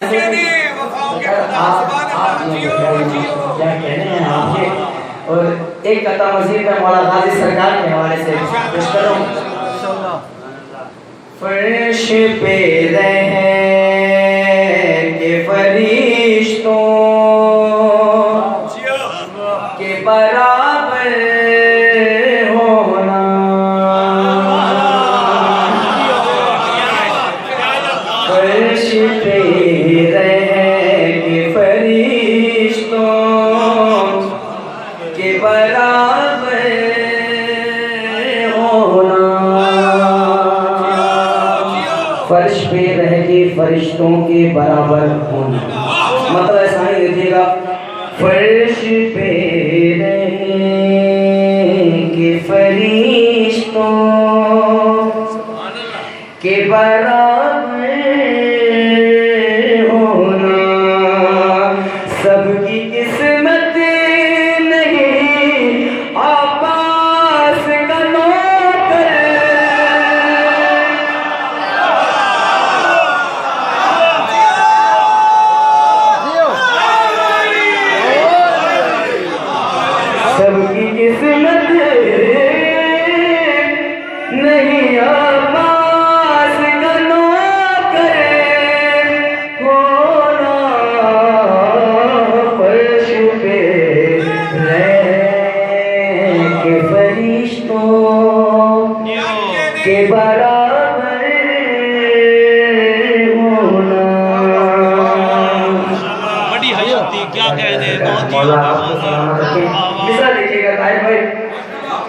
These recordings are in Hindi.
क्या कहने हैं आपके। और एक कथा मजीद में मौला गाजी सरकार के हवाले से पेश करूं। फर्श पे रहेंगे फरिश्तों के बराबर होना, फर्श पे रहेंगे फरिश्तों के बराबर होना, फर्श पे रह के फरिश्तों के बराबर होना। मतलब ऐसा ही देखिएगा, फर्श पे रहेंगे फरिश्तों के बराबर होना, सबकी किस्मत नहीं आपास का नौकर, सबकी किस्मत नहीं आपास का नौकर होना, फर्श पे रहेंगे फरिश्तों के बराबर होना। बड़ी हयाती क्या कहने, बहुत ही मिसरा लीजिएगा ताहिर भाई।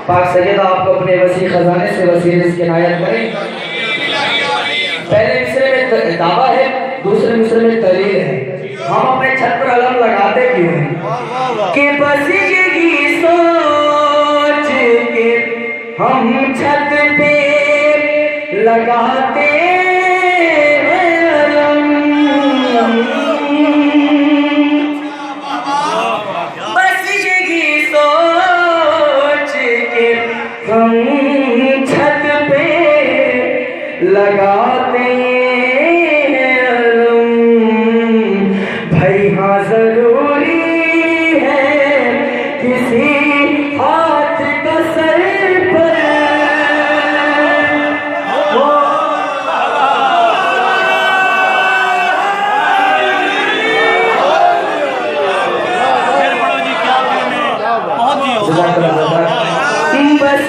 पाक सैयदा आपको अपने वसी खजाने से वसी रिज़्क़ इनायत करें। पहले मिसरे में दावा है, दूसरे मिसरे में दलील है। हम अपने छत पर अलम लगाते क्यों हैं कि बसीगी सोच के हम छत पे लगाते हैं अलम, बसीगी सोच के हम छत पे लगाते हैं अलम। भाई हाँ जरूरी है किसी हाथ का सर पर हो, फिर बड़ो जी क्या कहने, बहुत ही बस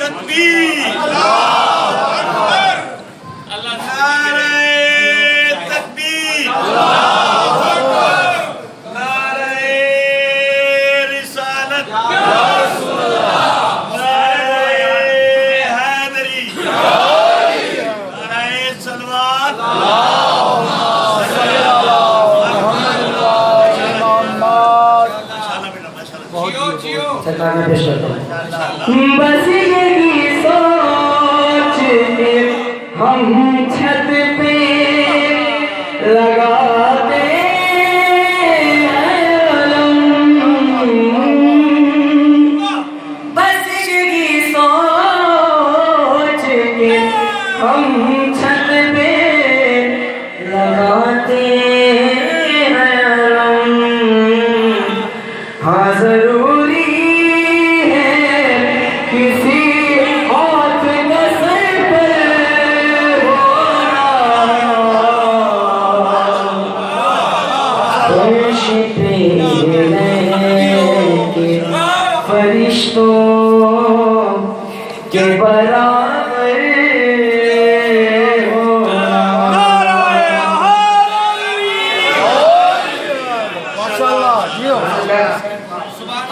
तकबीर, अल्लाह नारे तकबीर, नारे रिसालत, नारे हैदरी, नारे सलवात, सरकार में पेश करता हूँ। बस यही सोच के हम छत पे लगाते हैं अलम, बस यही सोच के हम छत पे लगाते हैं अलम। हाँ जरूरी किसी हाथ का सर पर होना, फर्श पे रहेंगे फरिश्तों के बराबर होना।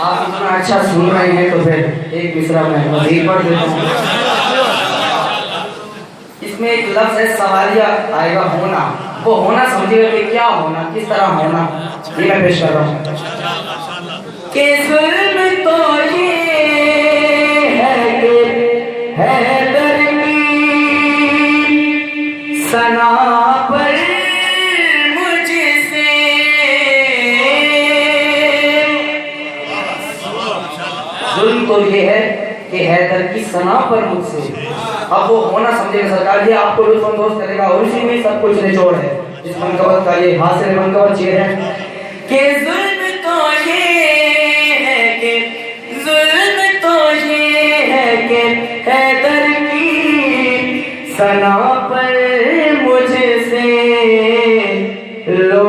आप इतना अच्छा सुन रहे हैं तो फिर एक मिसरा में मज़ीद पढ़ देता हूँ। इसमें एक लफ्ज़ है सवालिया आएगा होना, वो होना समझिएगा कि क्या होना, किस तरह होना, ये मैं पेश कर रहा हूँ। कि जुल्म तो ये है कि हैदर की सना पर मुझसे जुल्म तो ये है कि हैदर की सना पर मुझसे अब वो होना समझेगा सरकार, ये आपको लुत्फ करेगा और उसी में सब कुछ निचोड़ है इस मनकबत का। ये हासिल मनकबत ये है कि जुल्म तो ये है कि जुल्म तो ये है कि हैदर की सना पर मुझसे लो